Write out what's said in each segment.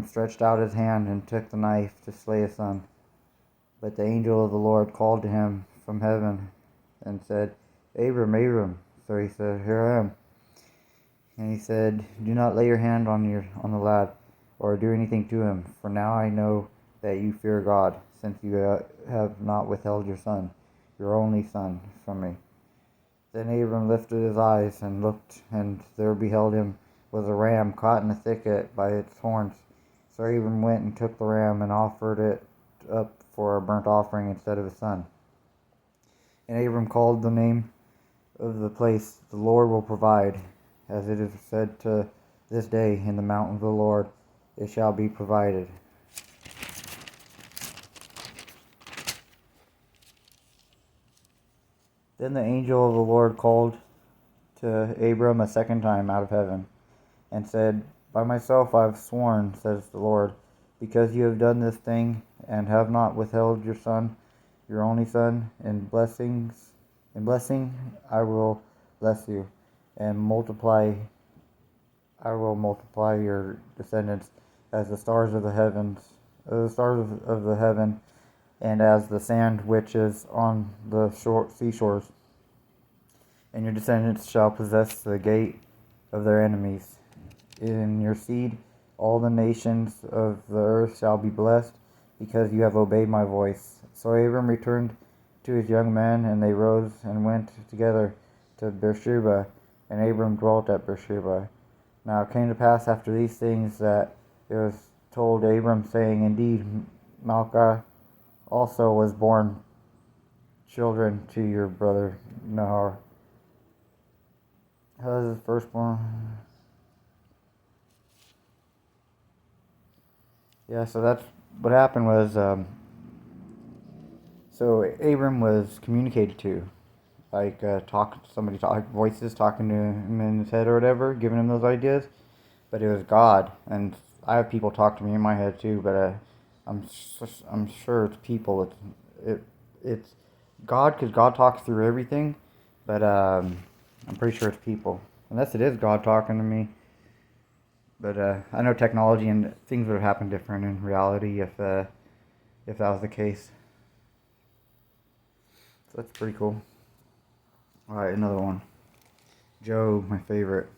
Abram stretched out his hand and took the knife to slay his son. But the angel of the Lord called to him from heaven and said, Abram, Abram. So he said, Here I am. And he said, Do not lay your hand on the lad, or do anything to him, for now I know that you fear God, since you have not withheld your son, your only son, from me. Then Abram lifted his eyes and looked, and there beheld him was a ram caught in a thicket by its horns. So Abram went and took the ram and offered it up for a burnt offering instead of his son. And Abram called the name of the place, The Lord will provide, as it is said to this day, In the mountain of the Lord it shall be provided. Then the angel of the Lord called to Abram a second time out of heaven, and said, By myself I have sworn, says the Lord, because you have done this thing, and have not withheld your son, your only son, in blessing I will bless you, and I will multiply your descendants as the stars of the heavens, of the heaven, and as the sand which is on the seashores. And your descendants shall possess the gate of their enemies. In your seed all the nations of the earth shall be blessed, because you have obeyed my voice. So Abram returned to his young men, and they rose and went together to Beersheba, and Abram dwelt at Beersheba. Now it came to pass after these things that it was told Abram, saying, Indeed, Milcah also was born children to your brother Nahor. How is his firstborn? Yeah, so that's what happened was, so Abram was communicated to, like voices talking to him in his head or whatever, giving him those ideas, but it was God, and I have people talk to me in my head too, but I'm sure it's people. It's God, because God talks through everything, but I'm pretty sure it's people, unless it is God talking to me. But I know technology and things would have happened different in reality if that was the case. So that's pretty cool. Alright, another one. Job, my favorite.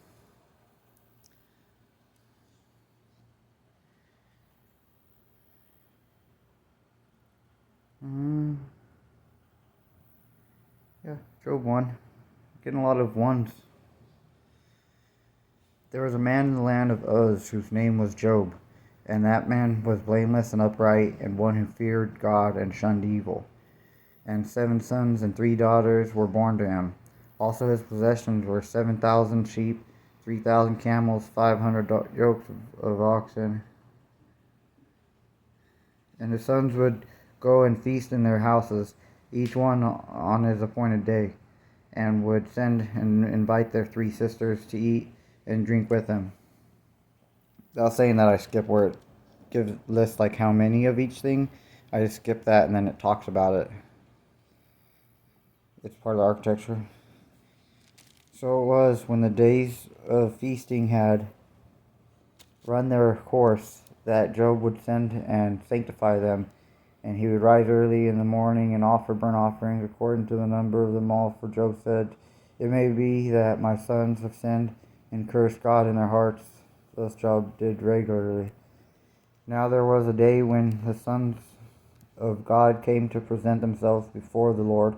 Yeah, Job 1. Getting a lot of ones. There was a man in the land of Uz whose name was Job, and that man was blameless and upright, and one who feared God and shunned evil. And 7 sons and 3 daughters were born to him. Also his possessions were 7,000 sheep, 3,000 camels, 500 yokes of oxen. And his sons would go and feast in their houses, each one on his appointed day, and would send and invite their 3 sisters to eat and drink with him. I was saying that I skip where it lists like how many of each thing. I just skip that, and then it talks about it. It's part of the architecture. So it was, when the days of feasting had run their course, that Job would send and sanctify them, and he would rise early in the morning and offer burnt offerings according to the number of them all. For Job said, It may be that my sons have sinned and cursed God in their hearts. Thus Job did regularly. Now there was a day when the sons of God came to present themselves before the Lord,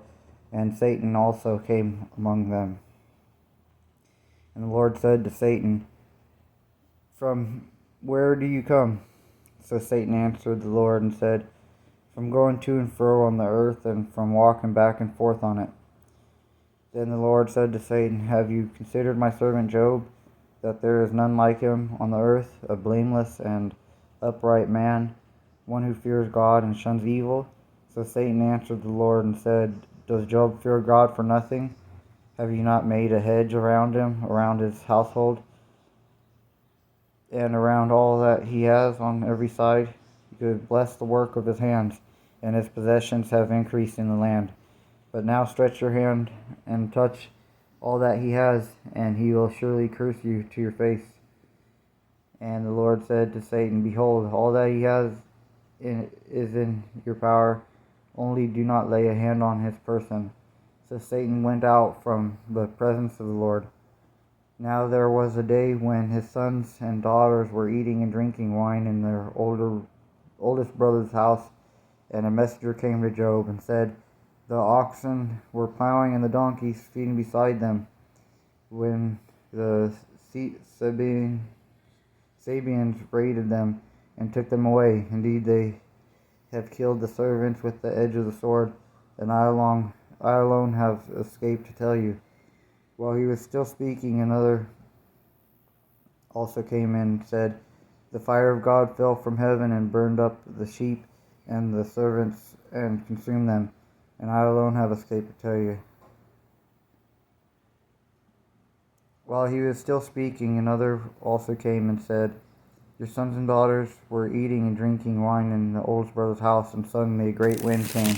and Satan also came among them. And the Lord said to Satan, From where do you come? So Satan answered the Lord and said, From going to and fro on the earth, and from walking back and forth on it. Then the Lord said to Satan, Have you considered my servant Job, that there is none like him on the earth, a blameless and upright man, one who fears God and shuns evil? So Satan answered the Lord and said, Does Job fear God for nothing? Have you not made a hedge around him, around his household, and around all that he has on every side? You have blessed the work of his hands, and his possessions have increased in the land. But now stretch your hand and touch all that he has, and he will surely curse you to your face. And the Lord said to Satan, Behold, all that he has is in your power, only do not lay a hand on his person. So Satan went out from the presence of the Lord. Now there was a day when his sons and daughters were eating and drinking wine in their oldest brother's house, and a messenger came to Job and said, The oxen were plowing and the donkeys feeding beside them, when the Sabians raided them and took them away. Indeed, they have killed the servants with the edge of the sword, and I alone have escaped to tell you. While he was still speaking, another also came and said, The fire of God fell from heaven and burned up the sheep and the servants and consumed them, and I alone have escaped to tell you. While he was still speaking, another also came and said, Your sons and daughters were eating and drinking wine in the oldest brother's house, and suddenly a great wind came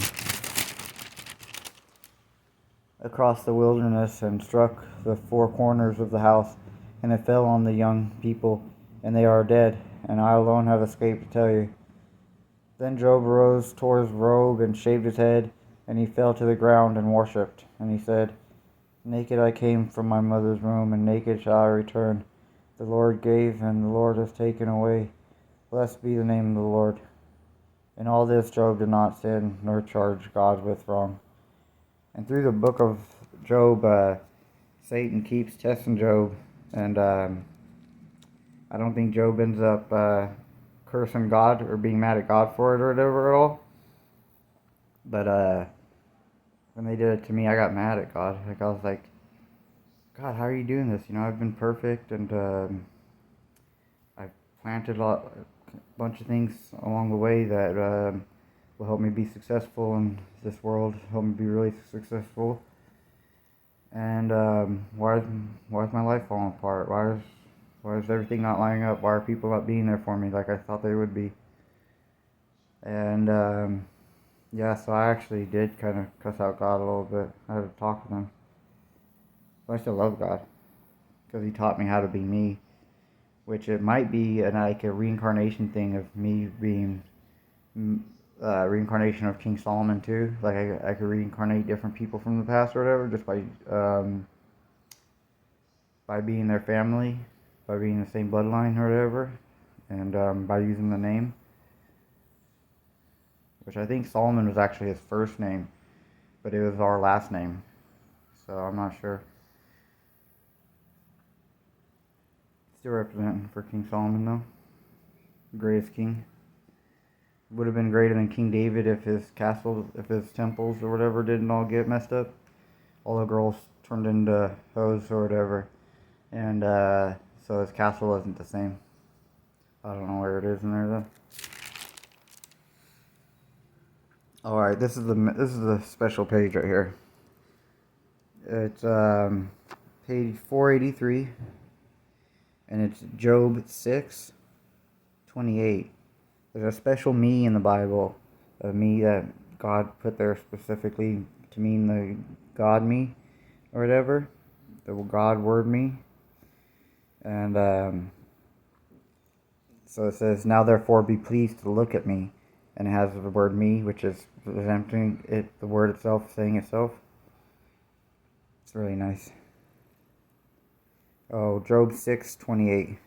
across the wilderness and struck the four corners of the house, and it fell on the young people, and they are dead, and I alone have escaped to tell you. Then Job arose, tore his robe, and shaved his head, and he fell to the ground and worshipped. And he said, Naked I came from my mother's womb, and naked shall I return. The Lord gave, and the Lord has taken away. Blessed be the name of the Lord. In all this Job did not sin, nor charge God with wrong. And through the book of Job, Satan keeps testing Job, and I don't think Job ends up cursing God or being mad at God for it or whatever at all. But when they did it to me, I got mad at God. Like, I was like, God, how are you doing this? I've been perfect, and I've planted a bunch of things along the way that will help me be successful in this world, help me be really successful. And why is my life falling apart? Why is everything not lining up? Why are people not being there for me like I thought they would be? And yeah, so I actually did kind of cuss out God a little bit. I had to talk with him. But I still love God, because he taught me how to be me, which it might be like a reincarnation thing of me being reincarnation of King Solomon too. Like I could reincarnate different people from the past or whatever, just by being their family, by being the same bloodline or whatever, and by using the name. Which I think Solomon was actually his first name, but it was our last name, so I'm not sure. Still representing for King Solomon though, greatest king. Would have been greater than King David if his temples or whatever didn't all get messed up. All the girls turned into hoes or whatever, and so his castle wasn't the same. I don't know where it is in there though. All right, this is the special page right here. It's page 483, and it's Job 6:28. There's a special me in the Bible, a me that God put there specifically to mean the God me or whatever, the God word me. And so it says, Now therefore be pleased to look at me. And it has the word me, which is representing it, the word itself, saying itself. It's really nice. Oh, Job 6:28.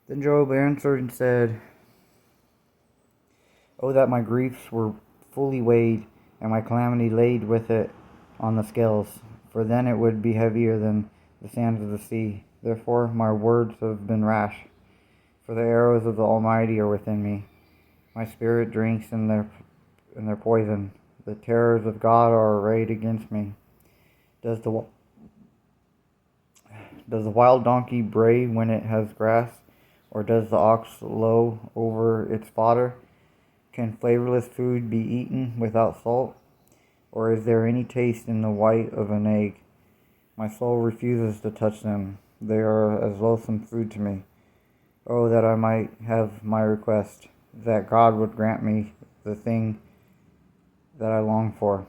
Then Job answered and said, Oh, that my griefs were fully weighed, and my calamity laid with it on the scales, for then it would be heavier than the sands of the sea. Therefore my words have been rash, for the arrows of the Almighty are within me. My spirit drinks in their poison. The terrors of God are arrayed against me. Does the wild donkey bray when it has grass, or does the ox low over its fodder? Can flavorless food be eaten without salt, or is there any taste in the white of an egg? My soul refuses to touch them. They are as loathsome food to me. Oh, that I might have my request, that God would grant me the thing that I long for,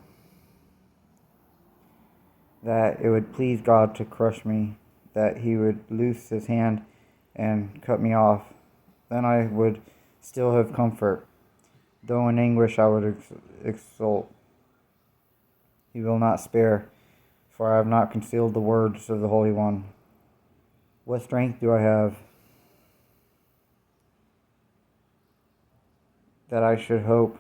that it would please God to crush me, that he would loose his hand and cut me off, then I would still have comfort, though in anguish I would exult. He will not spare, for I have not concealed the words of the Holy One. What strength do I have that I should hope?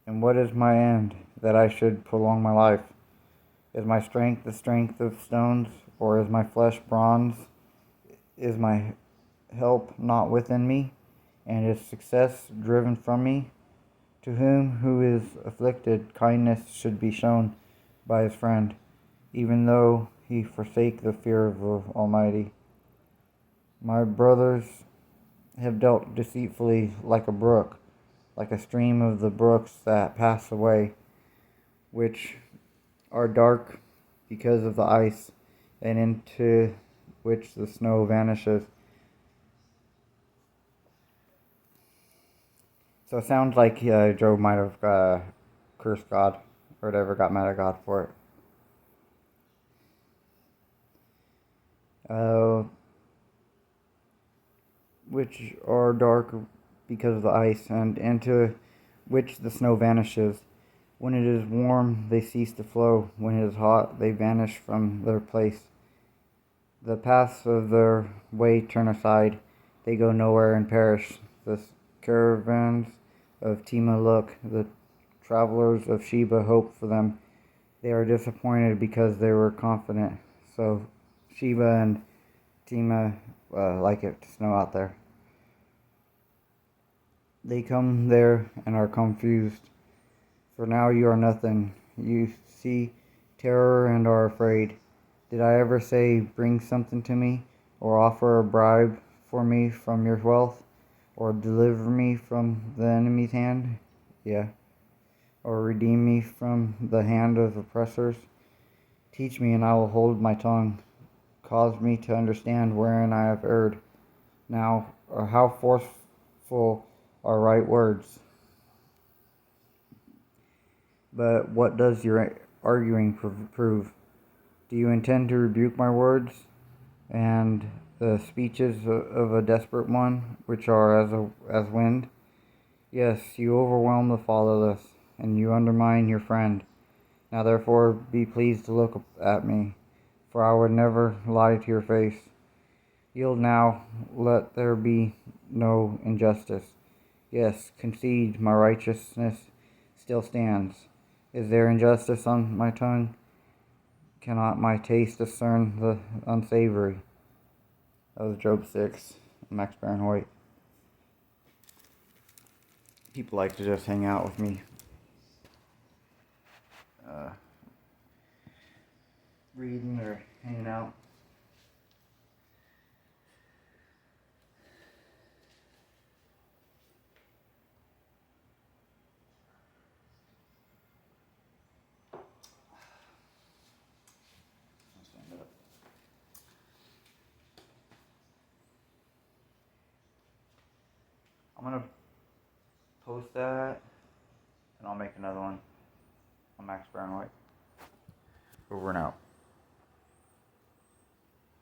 And what is my end that I should prolong my life? Is my strength the strength of stones, or is my flesh bronze? Is my help not within me, and is success driven from me? To whom who is afflicted, kindness should be shown by his friend, even though he forsake the fear of the Almighty. My brothers have dealt deceitfully like a brook, like a stream of the brooks that pass away, which are dark because of the ice, and into which the snow vanishes. So it sounds like Job might have cursed God, or whatever, got mad at God for it. Which are dark because of the ice, and into which the snow vanishes. When it is warm, they cease to flow. When it is hot, they vanish from their place. The paths of their way turn aside. They go nowhere and perish. The caravans of Tema look. The travelers of Sheba hope for them. They are disappointed because they were confident. So Sheba and Tema like it to snow out there. They come there and are confused. For now you are nothing. You see terror and are afraid. Did I ever say, bring something to me, or offer a bribe for me from your wealth, or deliver me from the enemy's hand? Yeah. Or redeem me from the hand of oppressors? Teach me, and I will hold my tongue. Cause me to understand wherein I have erred. Now, or how forceful are right words. But what does your arguing prove? Do you intend to rebuke my words, and the speeches of a desperate one, which are as wind? Yes, you overwhelm the fatherless, and you undermine your friend. Now therefore be pleased to look at me, for I would never lie to your face. Yield now, let there be no injustice. Yes, concede, my righteousness still stands. Is there injustice on my tongue? Cannot my taste discern the unsavory? That was Job 6, Maxbaronhoyt. People like to just hang out with me. Reading or hanging out. I'm gonna post that, and I'll make another one on Maxbaronhoyt. Over and out.